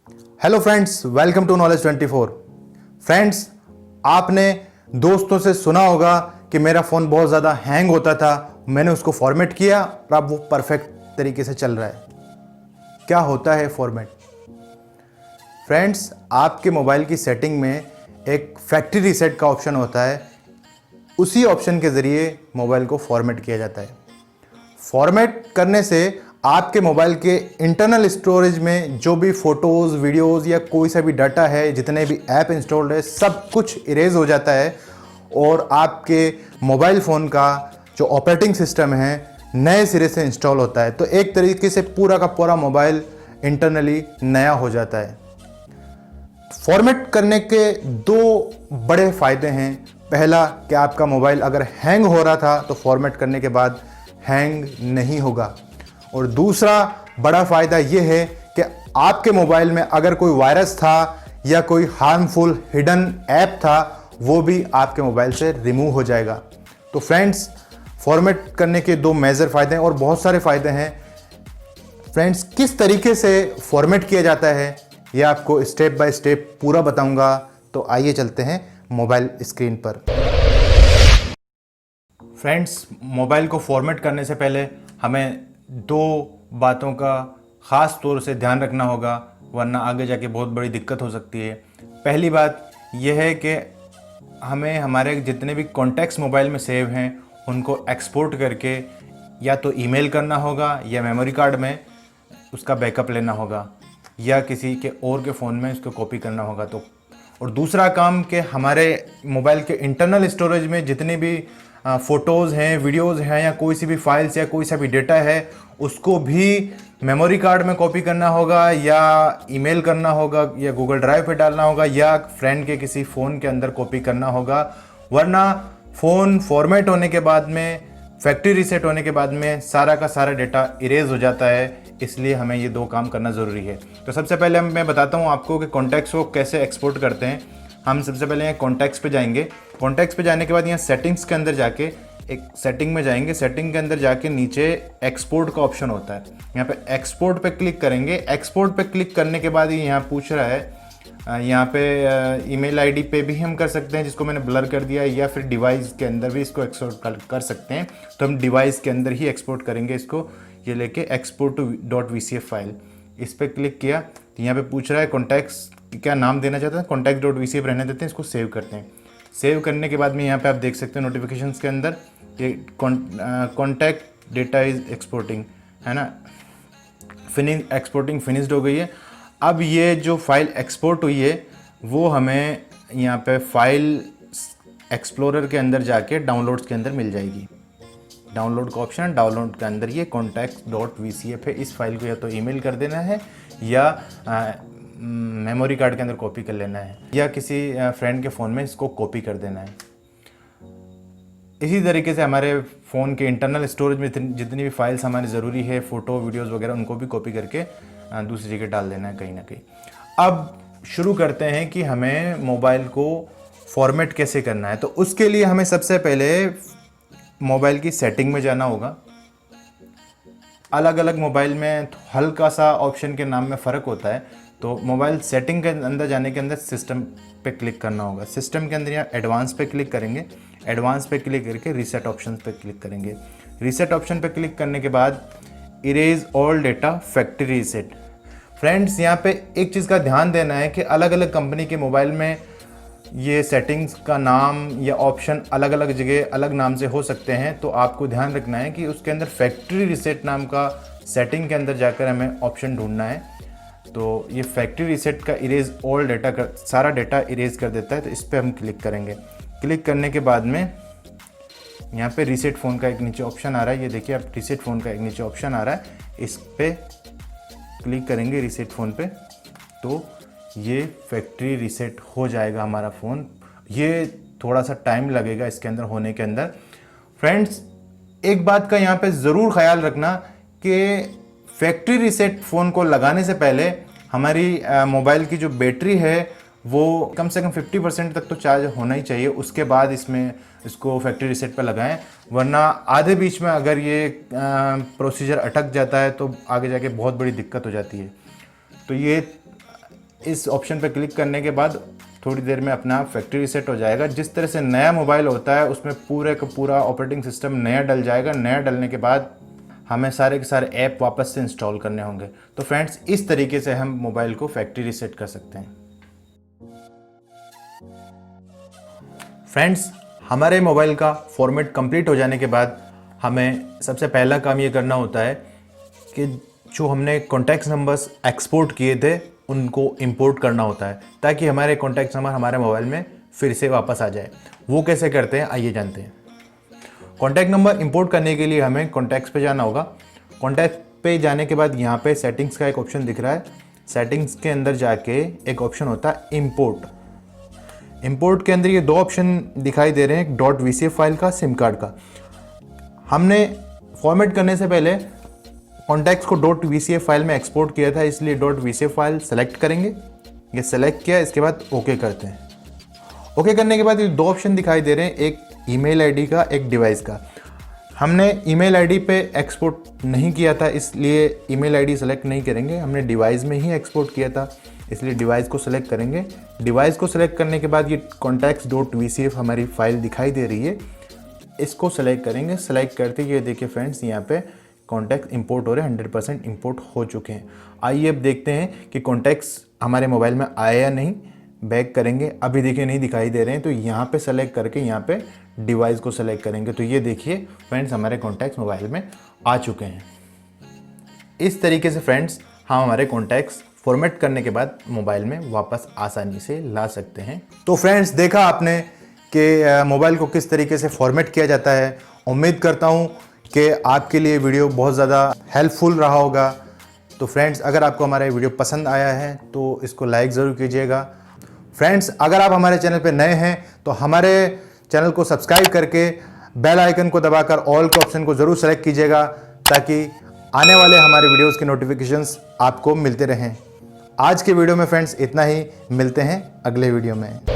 Hello friends, welcome to knowledge 24। Friends, आपने दोस्तों से सुना होगा कि मेरा फ़ोन बहुत ज़्यादा हैंग होता था, मैंने उसको फॉर्मेट किया और अब वो परफेक्ट तरीके से चल रहा है। क्या होता है फॉर्मेट? फ्रेंड्स, आपके मोबाइल की सेटिंग में एक फैक्ट्री रीसेट का ऑप्शन होता है। उसी ऑप्शन के ज़रिए मोबाइल को फॉर्मेट किया जाता है। फॉर्मेट करने से आपके मोबाइल के इंटरनल स्टोरेज में जो भी फ़ोटोज़, वीडियोज़ या कोई सा भी डाटा है, जितने भी ऐप इंस्टॉल्ड है, सब कुछ इरेज हो जाता है और आपके मोबाइल फ़ोन का जो ऑपरेटिंग सिस्टम है नए सिरे से इंस्टॉल होता है। तो एक तरीके से पूरा का पूरा मोबाइल इंटरनली नया हो जाता है। फॉर्मेट करने के दो बड़े फ़ायदे हैं। पहला कि आपका मोबाइल अगर हैंग हो रहा था तो फॉर्मेट करने के बाद हैंग नहीं होगा, और दूसरा बड़ा फ़ायदा ये है कि आपके मोबाइल में अगर कोई वायरस था या कोई हार्मफुल हिडन ऐप था, वो भी आपके मोबाइल से रिमूव हो जाएगा। तो फ्रेंड्स, फॉर्मेट करने के दो मेजर फ़ायदे हैं और बहुत सारे फ़ायदे हैं। फ्रेंड्स, किस तरीके से फॉर्मेट किया जाता है ये आपको स्टेप बाय स्टेप पूरा बताऊंगा। तो आइए चलते हैं मोबाइल स्क्रीन पर। फ्रेंड्स, मोबाइल को फॉर्मेट करने से पहले हमें दो बातों का ख़ास तौर से ध्यान रखना होगा, वरना आगे जाके बहुत बड़ी दिक्कत हो सकती है। पहली बात यह है कि हमें हमारे जितने भी कॉन्टैक्ट्स मोबाइल में सेव हैं उनको एक्सपोर्ट करके या तो ईमेल करना होगा या मेमोरी कार्ड में उसका बैकअप लेना होगा या किसी के और के फ़ोन में उसको कॉपी करना होगा। तो और दूसरा काम कि हमारे मोबाइल के इंटरनल स्टोरेज में जितनी भी फ़ोटोज़ हैं, वीडियोज़ हैं या कोई सी भी फाइल्स या कोई सा भी डेटा है, उसको भी मेमोरी कार्ड में कॉपी करना होगा या ईमेल करना होगा या गूगल ड्राइव पे डालना होगा या फ्रेंड के किसी फ़ोन के अंदर कॉपी करना होगा। वरना फ़ोन फॉर्मेट होने के बाद में, फैक्ट्री रीसेट होने के बाद में सारा का सारा डेटा इरेज हो जाता है। इसलिए हमें ये दो काम करना ज़रूरी है। तो सबसे पहले मैं बताता हूँ आपको कि कॉन्टैक्ट्स को कैसे एक्सपोर्ट करते हैं। हम सबसे पहले यहाँ कॉन्टैक्ट्स पे जाएंगे। कॉन्टैक्ट्स पे जाने के बाद यहाँ सेटिंग्स के अंदर जाके एक सेटिंग में जाएंगे। सेटिंग के अंदर जाके नीचे एक्सपोर्ट का ऑप्शन होता है, यहाँ पे एक्सपोर्ट पे क्लिक करेंगे। एक्सपोर्ट पे क्लिक करने के बाद ये यहाँ पूछ रहा है, यहाँ पे ईमेल आईडी पे भी हम कर सकते हैं, जिसको मैंने ब्लर कर दिया, या फिर डिवाइस के अंदर भी इसको एक्सपोर्ट कर सकते हैं। तो हम डिवाइस के अंदर ही एक्सपोर्ट करेंगे इसको, ये लेके एक्सपोर्ट टू .vcf फाइल। इस पर क्लिक किया तो यहाँ पे पूछ रहा है कॉन्टैक्ट्स क्या नाम देना चाहते हैं, contact.vcf रहने देते हैं, इसको सेव करते हैं। सेव करने के बाद में यहाँ पे आप देख सकते हैं नोटिफिकेशंस के अंदर ये कॉन्टैक्ट डेटा इज़ एक्सपोर्टिंग, है ना, एक्सपोर्टिंग फिनिश्ड हो गई है। अब ये जो फाइल एक्सपोर्ट हुई है वो हमें यहाँ पे फाइल एक्सप्लोरर के अंदर जाके डाउनलोड्स के अंदर मिल जाएगी। डाउनलोड का ऑप्शन, डाउनलोड के अंदर ये contacts.vcf है। इस फाइल को या तो ईमेल कर देना है या मेमोरी कार्ड के अंदर कॉपी कर लेना है या किसी फ्रेंड के फ़ोन में इसको कॉपी कर देना है। इसी तरीके से हमारे फ़ोन के इंटरनल स्टोरेज में जितनी भी फाइल्स हमारी ज़रूरी है, फ़ोटो, वीडियोज़ वगैरह, उनको भी कॉपी करके दूसरी जगह डाल देना है कहीं ना कहीं। अब शुरू करते हैं कि हमें मोबाइल को फॉर्मेट कैसे करना है। तो उसके लिए हमें सबसे पहले मोबाइल की सेटिंग में जाना होगा। अलग अलग मोबाइल में हल्का सा ऑप्शन के नाम में फ़र्क होता है। तो मोबाइल सेटिंग के अंदर जाने के अंदर सिस्टम पे क्लिक करना होगा। सिस्टम के अंदर यहाँ एडवांस पे क्लिक करेंगे। एडवांस पे क्लिक करके रीसेट ऑप्शन पे क्लिक करेंगे। रीसेट ऑप्शन पे क्लिक करने के बाद erase all data factory reset. Friends, यहाँ पे एक चीज़ का ध्यान देना है कि अलग अलग कंपनी के मोबाइल में ये सेटिंग्स का नाम या ऑप्शन अलग अलग जगह अलग नाम से हो सकते हैं। तो आपको ध्यान रखना है कि उसके अंदर फैक्ट्री रीसेट नाम का सेटिंग के अंदर जाकर हमें ऑप्शन ढूंढना है। तो ये फैक्ट्री रीसेट का इरेज ऑल डेटा का सारा डेटा इरेज कर देता है। तो इस पर हम क्लिक करेंगे। क्लिक करने के बाद में यहाँ पे रीसेट फ़ोन का एक नीचे ऑप्शन आ रहा है, ये देखिए आप, रीसेट फ़ोन का एक नीचे ऑप्शन आ रहा है। इस पर क्लिक करेंगे रीसेट फ़ोन पे, तो ये फैक्ट्री रीसेट हो जाएगा हमारा फ़ोन। ये थोड़ा सा टाइम लगेगा इसके अंदर होने के अंदर। फ्रेंड्स, एक बात का यहाँ पे ज़रूर ख्याल रखना कि फैक्ट्री रीसेट फ़ोन को लगाने से पहले हमारी मोबाइल की जो बैटरी है वो कम से कम 50% तक तो चार्ज होना ही चाहिए। उसके बाद इसको फैक्ट्री रीसेट पर लगाएं, वरना आधे बीच में अगर ये प्रोसीजर अटक जाता है तो आगे जाके बहुत बड़ी दिक्कत हो जाती है। तो ये इस ऑप्शन पर क्लिक करने के बाद थोड़ी देर में अपना फैक्ट्री रीसेट हो जाएगा। जिस तरह से नया मोबाइल होता है उसमें पूरे का पूरा ऑपरेटिंग सिस्टम नया डल जाएगा। नया डलने के बाद हमें सारे के सारे ऐप वापस से इंस्टॉल करने होंगे। तो फ्रेंड्स, इस तरीके से हम मोबाइल को फैक्ट्री रीसेट कर सकते हैं। फ्रेंड्स, हमारे मोबाइल का फॉर्मेट कंप्लीट हो जाने के बाद हमें सबसे पहला काम ये करना होता है कि जो हमने कॉन्टैक्ट नंबर्स एक्सपोर्ट किए थे उनको इंपोर्ट करना होता है, ताकि हमारे कॉन्टैक्ट नंबर हमारे मोबाइल में फिर से वापस आ जाए। वो कैसे करते हैं, आइए जानते हैं। कॉन्टैक्ट नंबर इंपोर्ट करने के लिए हमें कॉन्टैक्ट्स पे जाना होगा। कॉन्टैक्ट पे जाने के बाद यहाँ पे सेटिंग्स का एक ऑप्शन दिख रहा है। सेटिंग्स के अंदर जाके एक ऑप्शन होता है इंपोर्ट। इंपोर्ट के अंदर ये दो ऑप्शन दिखाई दे रहे हैं, एक .vcf फाइल का, सिम कार्ड का। हमने फॉर्मेट करने से पहले कॉन्टैक्ट्स को .vcf फाइल में एक्सपोर्ट किया था, इसलिए .vcf फाइल सेलेक्ट करेंगे। ये सेलेक्ट किया, इसके बाद ओके करते हैं। ओके करने के बाद ये दो ऑप्शन दिखाई दे रहे हैं, एक ईमेल आईडी का, एक डिवाइस का। हमने ईमेल आईडी पे एक्सपोर्ट नहीं किया था, इसलिए ईमेल आईडी सेलेक्ट नहीं करेंगे। हमने डिवाइस में ही एक्सपोर्ट किया था, इसलिए डिवाइस को सेलेक्ट करेंगे। डिवाइस को सेलेक्ट करने के बाद ये contacts.vcf हमारी फाइल दिखाई दे रही है, इसको सेलेक्ट करेंगे। सेलेक्ट करते ये देखिए फ्रेंड्स, यहाँ पे कॉन्टैक्ट इंपोर्ट हो रहे हैं, 100% इंपोर्ट हो चुके हैं। आइए अब देखते हैं कि कॉन्टैक्ट्स हमारे मोबाइल में आए या नहीं। बैक करेंगे, अभी देखिए नहीं दिखाई दे रहे हैं, तो यहाँ पे सेलेक्ट करके यहाँ पे डिवाइस को सेलेक्ट करेंगे। तो ये देखिए फ्रेंड्स, हमारे कॉन्टैक्ट्स मोबाइल में आ चुके हैं। इस तरीके से फ्रेंड्स हम हमारे कॉन्टैक्ट्स फॉर्मेट करने के बाद मोबाइल में वापस आसानी से ला सकते हैं। तो फ्रेंड्स, देखा आपने कि मोबाइल को किस तरीके से फॉर्मेट किया जाता है। उम्मीद करता हूँ कि आपके लिए वीडियो बहुत ज़्यादा हेल्पफुल रहा होगा। तो फ्रेंड्स, अगर आपको हमारा वीडियो पसंद आया है तो इसको लाइक ज़रूर कीजिएगा। फ्रेंड्स, अगर आप हमारे चैनल पर नए हैं तो हमारे चैनल को सब्सक्राइब करके बेल आइकन को दबाकर ऑल के ऑप्शन को ज़रूर सेलेक्ट कीजिएगा, ताकि आने वाले हमारे वीडियोज़ के नोटिफिकेशंस आपको मिलते रहें। आज के वीडियो में फ्रेंड्स इतना ही, मिलते हैं अगले वीडियो में।